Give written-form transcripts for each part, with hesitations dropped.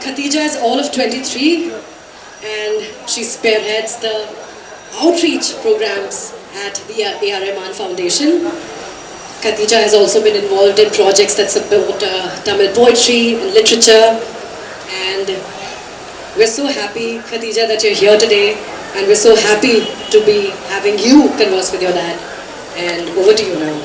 Khadija is all of 23 and she spearheads the outreach programs at the A.R. Rehman Foundation. Khadija has also been involved in projects that support Tamil poetry and literature, and we're so happy, Khadija, that you're here today, and we're so happy to be having you converse with your dad. And over to you now.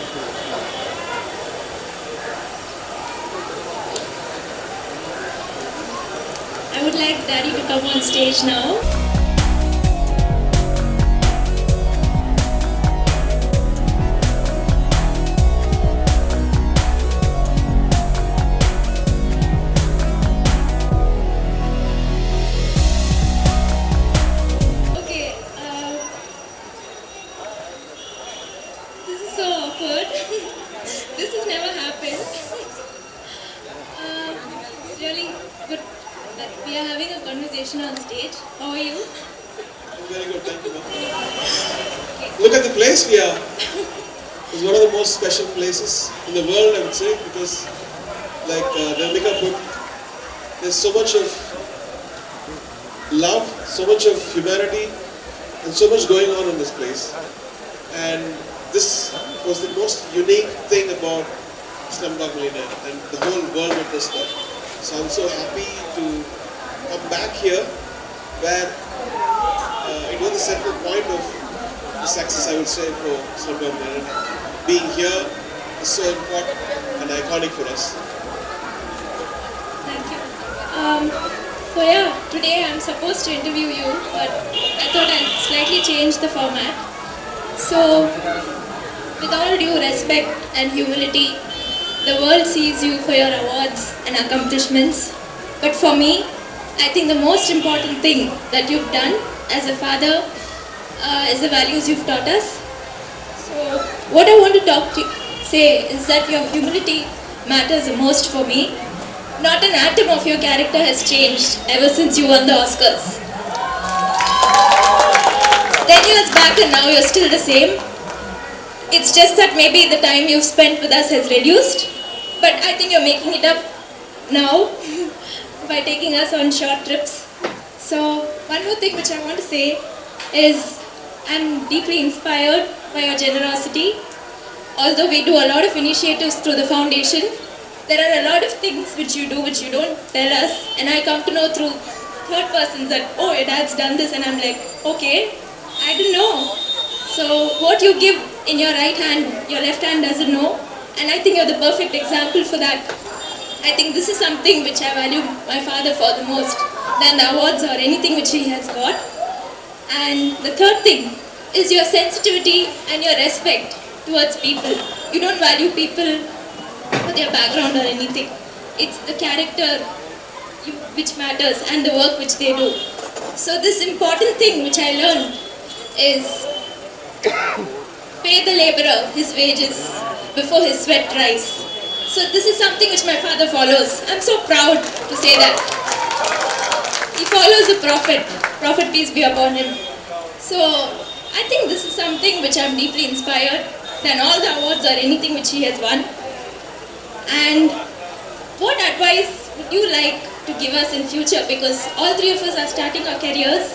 I would like Daddy to come on stage now. Okay, this is so awkward. This has never happened. It's really good that we are having a conversation on stage. How are you? Very good, thank you, ma'am. Look at the place we are. It's one of the most special places in the world, I would say, because, like Nandika put, there's so much of love, so much of humanity, and so much going on in this place. And this was the most unique thing about Slumdog Millionaire, and the whole world witnessed that. So I'm so happy to come back here, where it was the central point of the success, I would say, for Slumdog Millionaire. Being here is so important and iconic for us. Thank you. So yeah, today I'm supposed to interview you, but I thought I'd slightly change the format. So, with all due respect and humility, the world sees you for your awards and accomplishments. But for me, I think the most important thing that you've done as a father is the values you've taught us. So, what I want to say is that your humility matters the most for me. Not an atom of your character has changed ever since you won the Oscars. 10 years back and now you're still the same. It's just that maybe the time you've spent with us has reduced, but I think you're making it up now by taking us on short trips. So one more thing which I want to say is I'm deeply inspired by your generosity. Although we do a lot of initiatives through the foundation, there are a lot of things which you do which you don't tell us, and I come to know through third persons that, oh, your dad's done this, and I'm like, okay, I didn't know. So what you give in your right hand, your left hand doesn't know, and I think you're the perfect example for that. I think this is something which I value my father for the most than the awards or anything which he has got. And the third thing is your sensitivity and your respect towards people. You don't value people for their background or anything. It's the character which matters and the work which they do. So this important thing which I learned is pay the laborer his wages before his sweat dries. So this is something which my father follows. I'm so proud to say that. He follows the Prophet peace be upon him. So I think this is something which I'm deeply inspired than all the awards or anything which he has won. And what advice would you like to give us in future, because all three of us are starting our careers?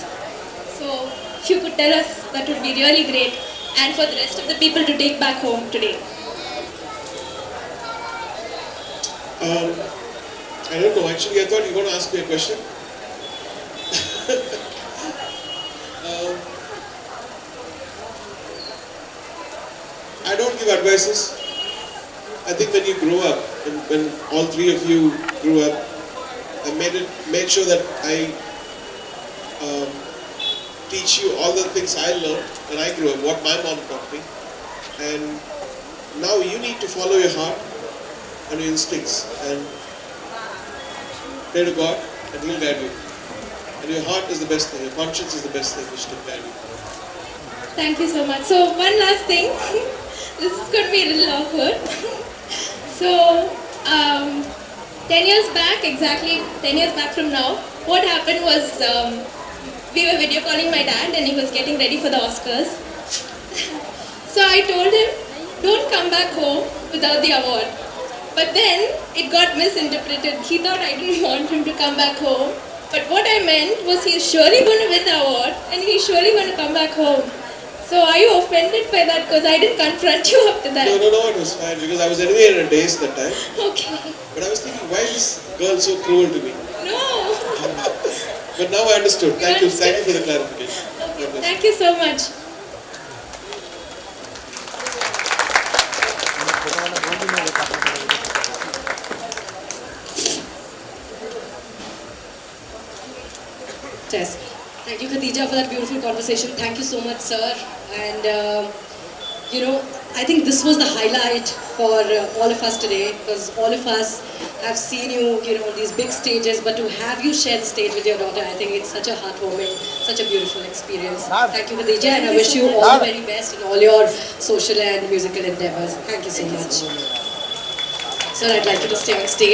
So if you could tell us, that would be really great, and for the rest of the people to take back home today. I don't know, actually I thought you were going to ask me a question. I don't give advices. I think when you grow up, when all three of you grew up, I made sure that I teach you all the things I learned when I grew up, what my mom taught me. And now you need to follow your heart and your instincts and pray to God and He'll guide you. And your heart is the best thing, your conscience is the best thing which can guide you. Thank you so much. So one last thing, this is going to be a little awkward. So 10 years back, exactly 10 years back from now, what happened was we were video calling my dad and he was getting ready for the Oscars. So I told him, don't come back home without the award. But then it got misinterpreted. He thought I didn't want him to come back home. But what I meant was he's surely going to win the award and he's surely going to come back home. So are you offended by that? Because I didn't confront you after that. No, it was fine because I was anyway in a daze that time. Okay. But I was thinking, why is this girl so cruel to me? No. But now I understood. Thank you for the clarification. Okay. Thank you so much. Yes. Thank you, Khadija, for that beautiful conversation. Thank you so much, sir. And I think this was the highlight for all of us today, because all of us have seen you, on these big stages. But to have you share the stage with your daughter, I think it's such a heartwarming, such a beautiful experience. Thank you, Khadija, and I wish you all the very best in all your social and musical endeavors. Thank you so much. Sir, I'd like you to stay on stage.